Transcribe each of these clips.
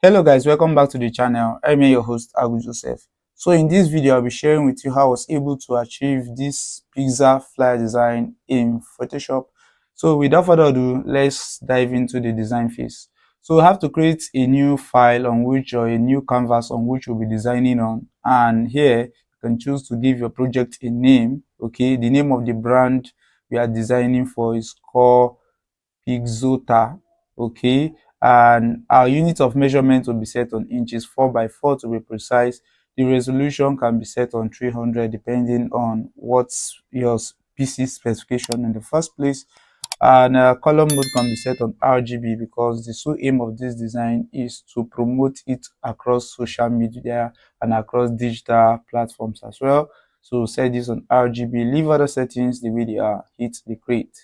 Hello guys, welcome back to the channel. I'm your host Agu Joseph. So in this video I'll be sharing with you how I was able to achieve this pizza flyer design in Photoshop. So without further ado, let's dive into the design phase. So we have to create a new file on which, or a new canvas on which we'll be designing on, and here you can choose to give your project a name. Okay, the name of the brand we are designing for is called Pixota. Okay, and our unit of measurement will be set on inches, 4 by 4 to be precise. The resolution can be set on 300 depending on what's your PC specification in the first place. And color mode can be set on RGB because the sole aim of this design is to promote it across social media and across digital platforms as well. So set this on RGB, leave other settings the way they are, hit the create.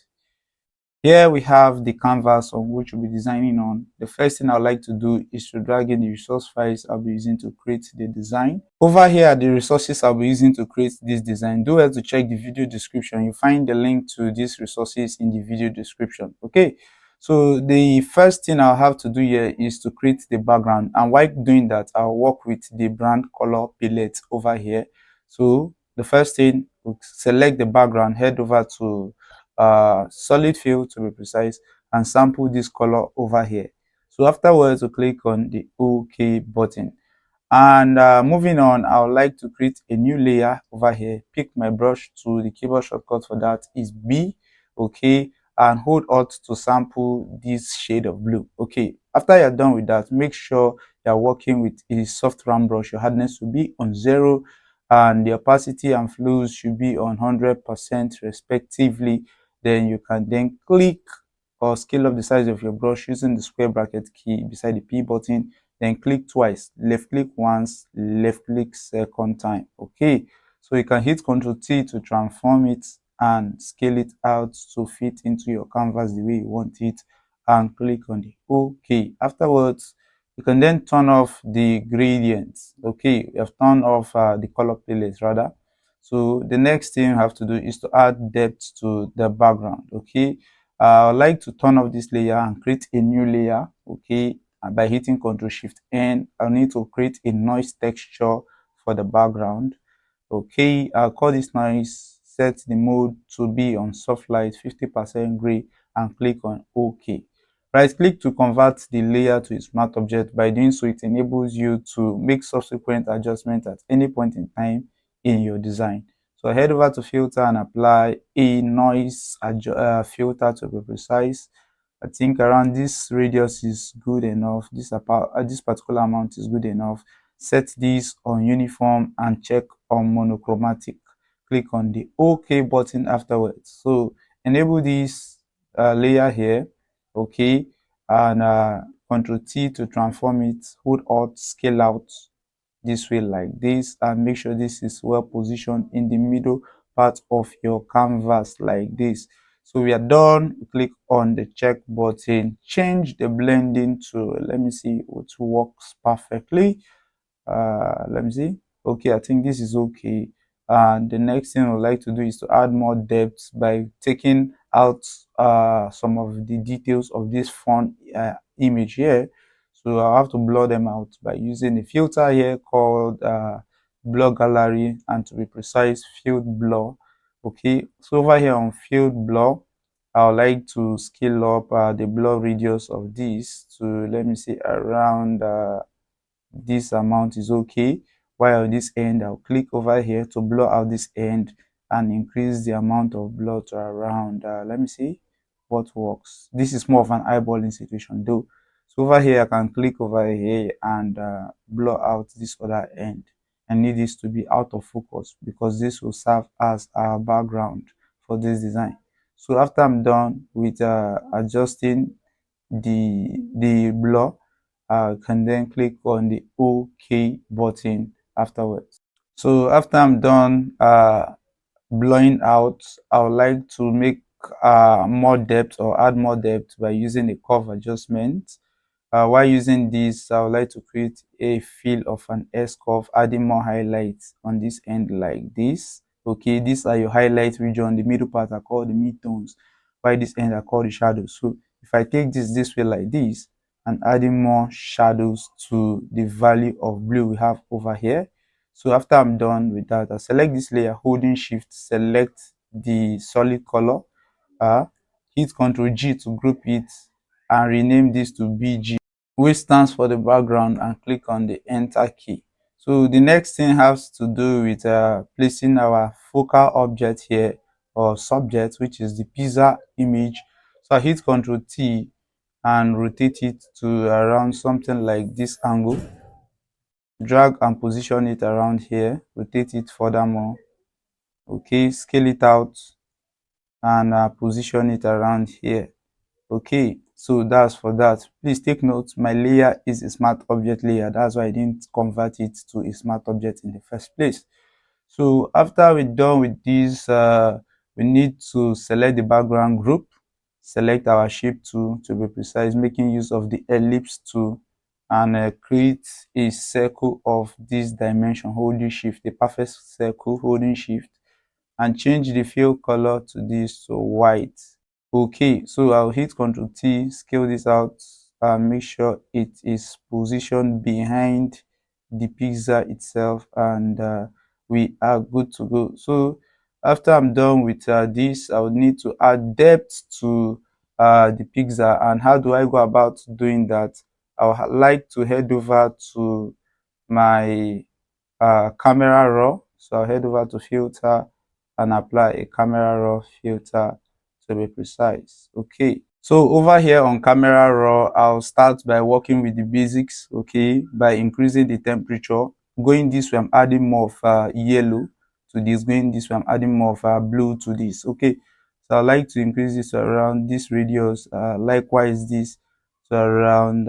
Here we have the canvas on which we'll be designing on. The first thing I'd like to do is to drag in the resource files I'll be using to create the design. Over here are the resources I'll be using to create this design. Do well to check the video description. You find the link to these resources in the video description. Okay, so the first thing I'll have to do here is to create the background, and while doing that I'll work with the brand color palette over here. So the first thing, we'll select the background, head over to solid fill to be precise, and sample this color over here. So afterwards we click on the OK button, and moving on, I would like to create a new layer over here. Pick my brush to the keyboard shortcut for that is B. Okay, and hold Alt to sample this shade of blue. Okay, after you're done with that, make sure you're working with a soft round brush. Your hardness will be on 0 and the opacity and flows should be on 100% respectively. Then you can then click or scale up the size of your brush using the square bracket key beside the P button. Then click twice, left click once, left click second time. Okay, so you can hit Ctrl T to transform it and scale it out to fit into your canvas the way you want it, and click on the OK. Afterwards you can then turn off the gradients. Okay, we have turned off the color palette rather. So the next thing you have to do is to add depth to the background. Okay, I like to turn off this layer and create a new layer. Okay, and by hitting Ctrl Shift N, I'll need to create a noise texture for the background. Okay, I'll call this noise, set the mode to be on soft light, 50% gray, and click on OK. Right click to convert the layer to a smart object. By doing so, it enables you to make subsequent adjustments at any point in time in your design. So head over to filter and apply a noise filter to be precise. I think around this radius is good enough. This particular amount is good enough. Set this on uniform and check on monochromatic. Click on the OK button afterwards. So enable this layer here. Okay, and Ctrl T to transform it. Hold Alt, scale out this way like this, and make sure this is well positioned in the middle part of your canvas like this. So we are done. Click on the check button, change the blending to, let me see, it works perfectly. Let me see. Okay, I think this is okay. And the next thing I would like to do is to add more depth by taking out some of the details of this font image here. So I'll have to blur them out by using a filter here called blur gallery, and to be precise, field blur. Okay, so over here on field blur, I would like to scale up the blur radius of this to, let me see, around this amount is okay. While on this end, I'll click over here to blur out this end and increase the amount of blur to around, let me see what works. This is more of an eyeballing situation though. So over here, I can click over here and blur out this other end. I need this to be out of focus because this will serve as our background for this design. So after I'm done with adjusting the blur, can then click on the OK button afterwards. So after I'm done blowing out, I would like to make more depth or add more depth by using a curve adjustment. While using this, I would like to create a feel of an S curve, adding more highlights on this end like this. Okay, these are your highlight region. The middle part are called the midtones, while this end are called the shadows. So if I take this way like this, and adding more shadows to the value of blue we have over here. So after I'm done with that, I select this layer, holding shift, select the solid color, hit Ctrl G to group it and rename this to BG, which stands for the background, and click on the enter key. So the next thing has to do with placing our focal object here, or subject, which is the pizza image. So I hit Ctrl T and rotate it to around something like this angle. Drag and position it around here, rotate it furthermore. Okay, scale it out and position it around here. Okay, so that's for that. Please take note, my layer is a smart object layer. That's why I didn't convert it to a smart object in the first place. So after we're done with this, we need to select the background group, select our shape tool to be precise, making use of the ellipse tool, and create a circle of this dimension, holding shift, a perfect circle, holding shift, and change the fill color to this to white. Okay, so I'll hit Ctrl T, scale this out, and make sure it is positioned behind the pizza itself, and we are good to go. So after I'm done with this, I would need to add depth to the pizza. And how do I go about doing that? I would like to head over to my camera raw. So I'll head over to filter and apply a camera raw filter to be precise. Okay, so over here on camera raw, I'll start by working with the basics. Okay, by increasing the temperature, going this way I'm adding more of yellow to this, going this way I'm adding more of blue to this. Okay, so I like to increase this around this radius, likewise this to around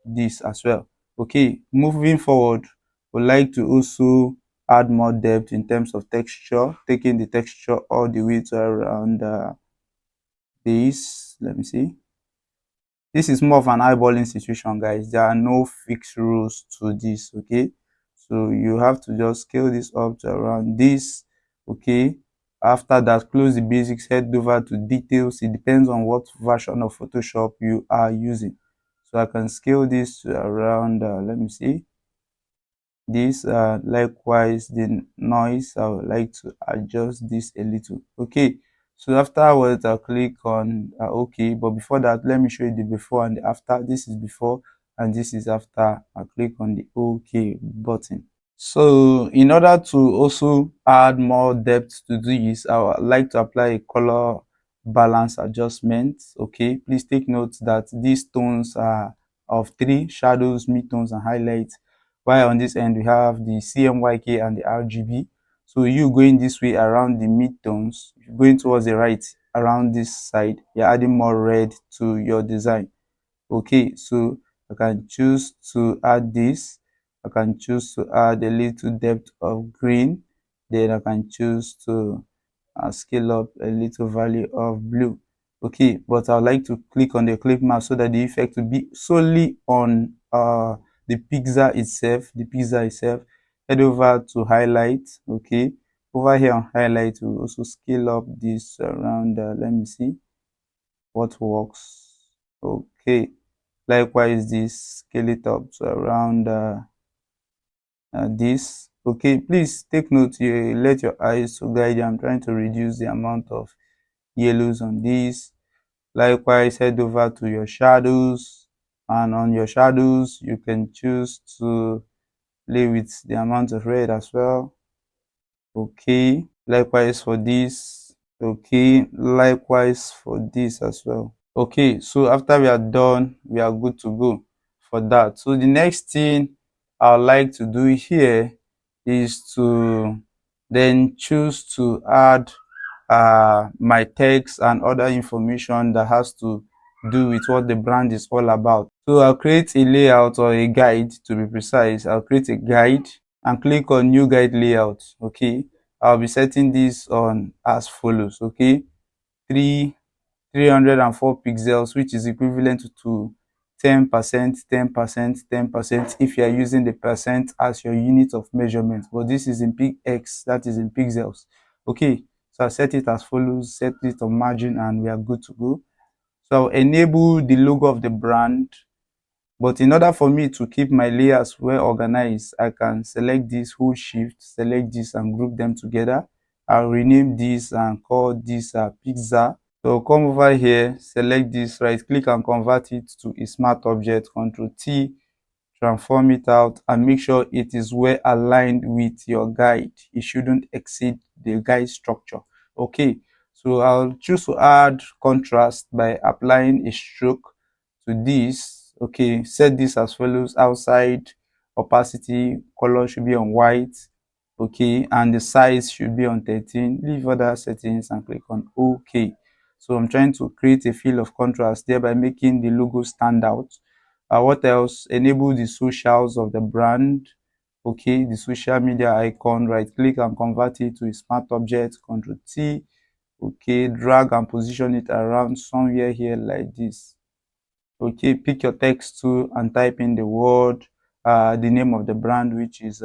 this as well. Okay, moving forward, would like to also add more depth in terms of texture, taking the texture all the way to around this. Let me see. This is more of an eyeballing situation, guys. There are no fixed rules to this. Okay, so you have to just scale this up to around this. Okay, after that, close the basics, head over to details. It depends on what version of Photoshop you are using. So I can scale this to around let me see, this. Likewise the noise, I would like to adjust this a little. Okay, so afterwards I'll click on okay, but before that, let me show you the before and the after. This is before and this is after. I'll click on the OK button. So in order to also add more depth to this, I would like to apply a color balance adjustment. Okay, please take note that these tones are of three: shadows, midtones, and highlights, while on this end we have the CMYK and the RGB. So you going this way around the midtones, going towards the right around this side, you're adding more red to your design. Okay, so I can choose to add this. I can choose to add a little depth of green. Then I can choose to scale up a little value of blue. Okay, but I would like to click on the clip mask so that the effect will be solely on the pizza itself. Head over to highlight. Okay, over here on highlight, we'll also scale up this around. Let me see what works. Okay, likewise this, scale it up to around this. Okay, please take note, you let your eyes to guide you. I'm trying to reduce the amount of yellows on this. Likewise, head over to your shadows, and on your shadows you can choose to play with the amount of red as well. Okay, likewise for this. Okay, likewise for this as well. Okay, so after we are done, we are good to go for that. So the next thing I would like to do here is to then choose to add my text and other information that has to do with what the brand is all about. So I'll create a layout, or a guide to be precise. I'll create a guide and click on new guide layout. Okay, I'll be setting this on as follows. Okay, 304 pixels, which is equivalent to 10%, 10%, 10% if you are using the percent as your unit of measurement. But this is in px, that is in pixels. Okay, so I set it as follows, set it on margin, and we are good to go. So I'll enable the logo of the brand. But in order for me to keep my layers well organized, I can select this, hold shift, select this and group them together. I'll rename this and call this pizza. So come over here, select this, right click and convert it to a smart object, Control T, transform it out and make sure it is well aligned with your guide. It shouldn't exceed the guide structure. Okay, so I'll choose to add contrast by applying a stroke to this. Okay, set this as follows: outside opacity color should be on white. Okay, and the size should be on 13. Leave other settings and click on OK. So I'm trying to create a feel of contrast, thereby making the logo stand out. What else? Enable the socials of the brand. Okay, the social media icon, right click and convert it to a smart object, Control T. Okay, drag and position it around somewhere here like this. Okay, pick your text tool and type in the word, the name of the brand, which is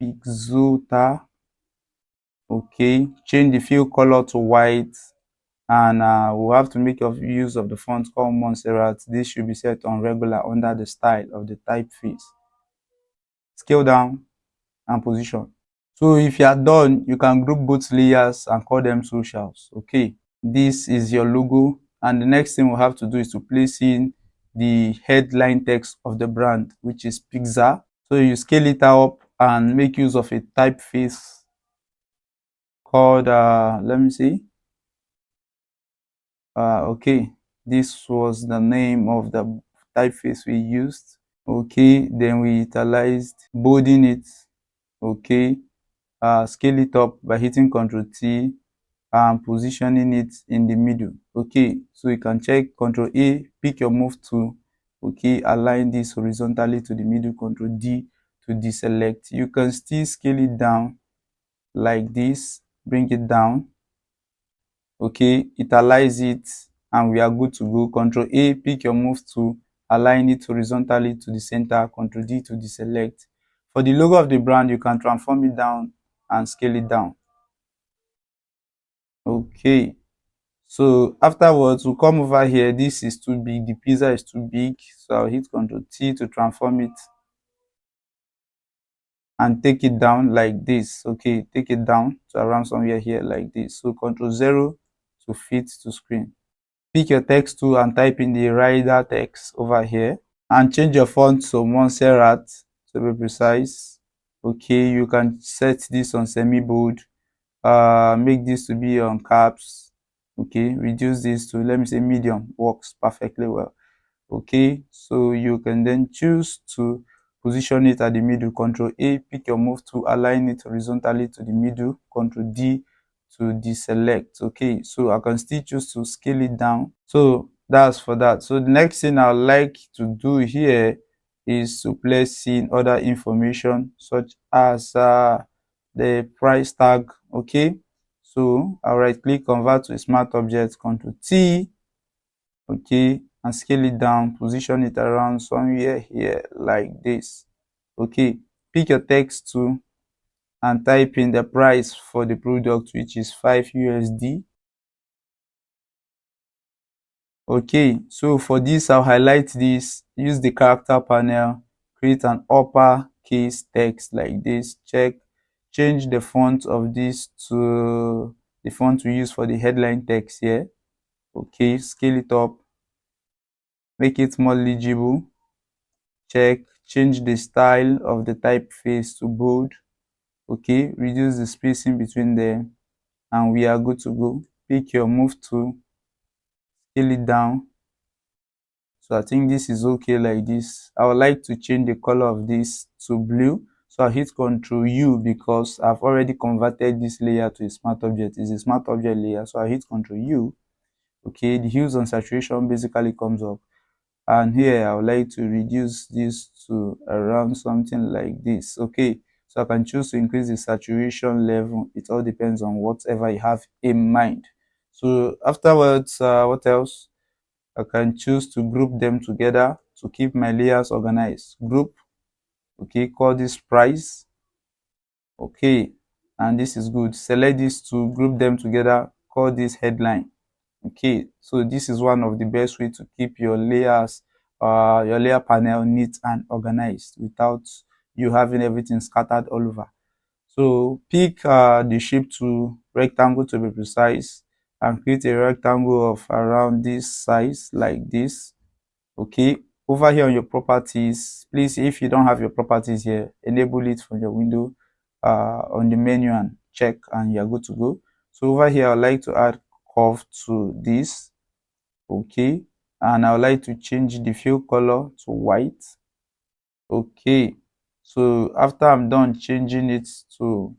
Pixota. Okay, change the fill color to white, and we'll have to make use of the font called Montserrat. This should be set on regular under the style of the typeface. Scale down and position. So if you are done, you can group both layers and call them socials. Okay, this is your logo, and the next thing we'll have to do is to place in the headline text of the brand, which is pizza. So you scale it up and make use of a typeface called let me see. Okay, this was the name of the typeface we used. Okay, then we utilized bolding it. Okay, scale it up by hitting Ctrl T and positioning it in the middle. Okay, so you can check Ctrl A, pick your move tool. Okay, align this horizontally to the middle, Ctrl D to deselect. You can still scale it down like this, bring it down. Okay, italize it and we are good to go. Ctrl A, pick your move tool, align it horizontally to the center, Ctrl D to deselect. For the logo of the brand, you can transform it down and scale it down. Okay, so afterwards we'll come over here. This is too big, the pizza is too big, so I'll hit Ctrl T to transform it and take it down like this. Okay, take it down to around somewhere here like this. So Ctrl 0 to fit to screen. Pick your text tool and type in the rider text over here and change your font to Montserrat to be precise. Okay, you can set this on semi bold, make this to be on caps. Okay, reduce this to, let me say, medium. Works perfectly well. Okay, so you can then choose to position it at the middle. Ctrl A, pick your move to align it horizontally to the middle. Ctrl D to deselect. Okay, so I can still choose to scale it down. So that's for that. So the next thing I'd like to do here is to place in other information such as the price tag. Okay, so I'll right click, convert to a smart object, Ctrl T. Okay, and scale it down, position it around somewhere here like this. Okay, pick your text tool and type in the price for the product, which is 5 USD. Okay, so for this, I'll highlight this, use the character panel, create an uppercase text like this. Check, change the font of this to the font we use for the headline text here. Okay, scale it up, make it more legible. Check, change the style of the typeface to bold. Okay, reduce the spacing between them and we are good to go. Pick your move tool, scale it down. So I think this is okay like this. I would like to change the color of this to blue. So I hit Ctrl U because I've already converted this layer to a smart object. It's a smart object layer. So I hit Ctrl U. Okay, the hues and saturation basically comes up. And here I would like to reduce this to around something like this. Okay, so I can choose to increase the saturation level. It all depends on whatever you have in mind. So afterwards, what else? I can choose to group them together to keep my layers organized. Group, okay, call this price. Okay, and this is good. Select these to group them together, call this headline. Okay, so this is one of the best way to keep your layers your layer panel neat and organized without you having everything scattered all over. So pick the shape to rectangle to be precise, and create a rectangle of around this size like this. Okay, over here on your properties, please, if you don't have your properties here, enable it from your window on the menu and check, and you're good to go. So over here, I'd like to add curve to this. Okay, and I would like to change the fill color to white. Okay, so after I'm done changing it to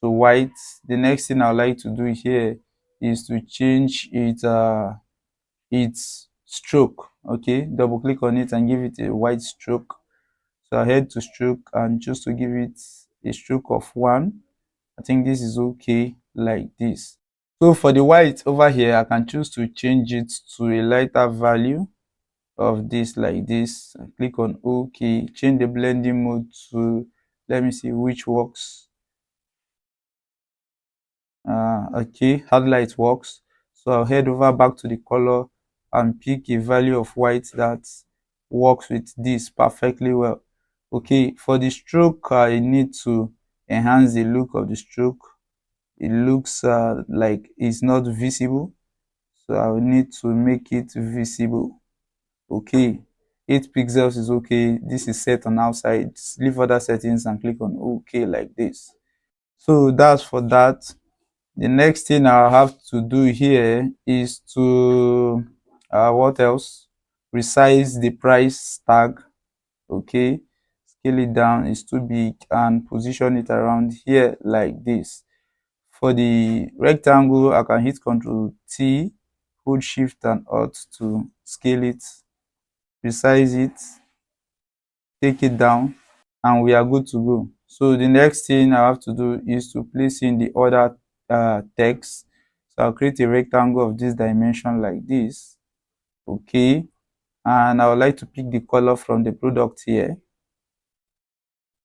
white, the next thing I would like to do here is to change its stroke. Okay, double click on it and give it a white stroke. So I head to stroke and choose to give it a stroke of 1. I think this is okay like this. So for the white over here, I can choose to change it to a lighter value of this like this. Click on OK, change the blending mode to, let me see which works. Okay, highlight works. So I'll head over back to the color and pick a value of white that works with this perfectly well. Okay, for the stroke, I need to enhance the look of the stroke. It looks like it's not visible, so I will need to make it visible. Okay, 8 pixels is okay. This is set on outside. Leave other settings and click on OK like this. So that's for that. The next thing I'll have to do here is to what else? Resize the price tag. Okay, scale it down, it's too big, and position it around here like this. For the rectangle, I can hit Ctrl T, hold Shift and Alt to scale it, resize it, take it down, and we are good to go. So the next thing I have to do is to place in the other text. So I'll create a rectangle of this dimension like this. Okay, and I would like to pick the color from the product here.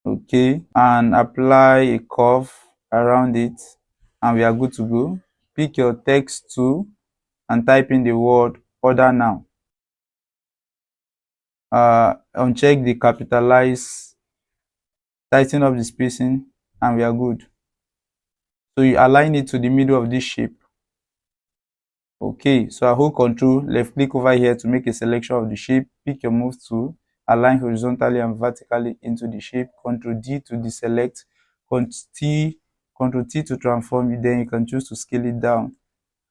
Okay, and apply a curve around it, and we are good to go. Pick your text tool and type in the word order now. Uncheck the capitalize, tighten up the spacing, and we are good. So you align it to the middle of this shape. Okay, so I hold Control, left click over here to make a selection of the shape. Pick your move tool, align horizontally and vertically into the shape. Ctrl D to deselect, Ctrl T to transform it. Then you can choose to scale it down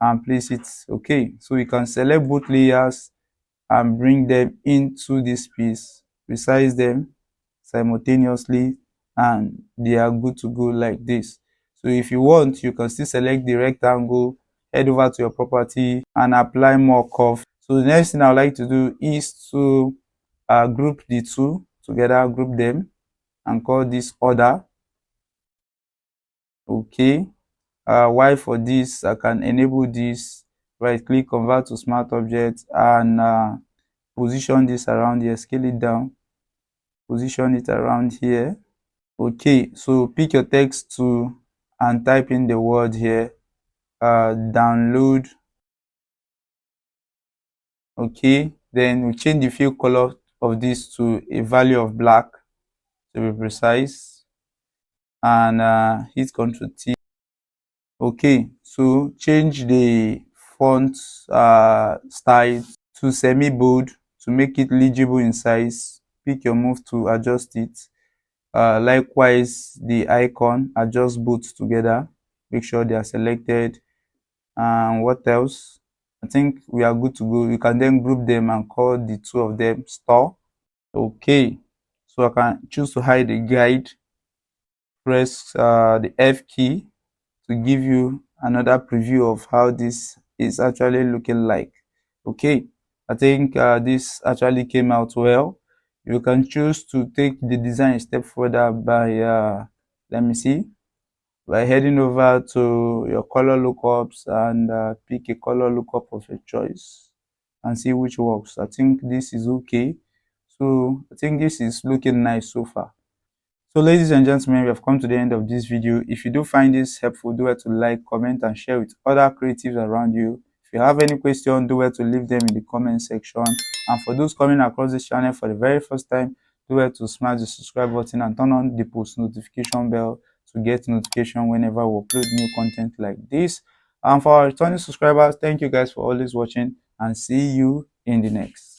and place it. Okay, so we can select both layers and bring them into this piece, resize them simultaneously, and they are good to go like this. So if you want, you can still select the rectangle, head over to your property and apply more curve. So the next thing I would like to do is to group the two together, group them, and call this order. Okay, while for this, I can enable this, right click, convert to smart object, and position this around here, scale it down, position it around here. Okay, so pick your text tool and type in the word here, download. Okay, then we change the fill color of this to a value of black to be precise, and hit Ctrl T. Okay, so change the font style to semi bold to make it legible in size. Pick your move to adjust it. Likewise, the icon, adjust both together, make sure they are selected. And what else? I think we are good to go. You can then group them and call the two of them store. Okay, so I can choose to hide the guide, press the F key to give you another preview of how this is actually looking like. Okay, I think this actually came out well. You can choose to take the design a step further by let me see, by heading over to your color lookups and pick a color lookup of your choice and see which works. I think this is okay. So I think this is looking nice so far. So ladies and gentlemen, we have come to the end of this video. If you do find this helpful, do it to like, comment, and share with other creatives around you. If you have any question, do well to leave them in the comment section. And for those coming across this channel for the very first time, do well to smash the subscribe button and turn on the post notification bell to get notification whenever we upload new content like this. And for our returning subscribers, thank you guys for always watching, and see you in the next.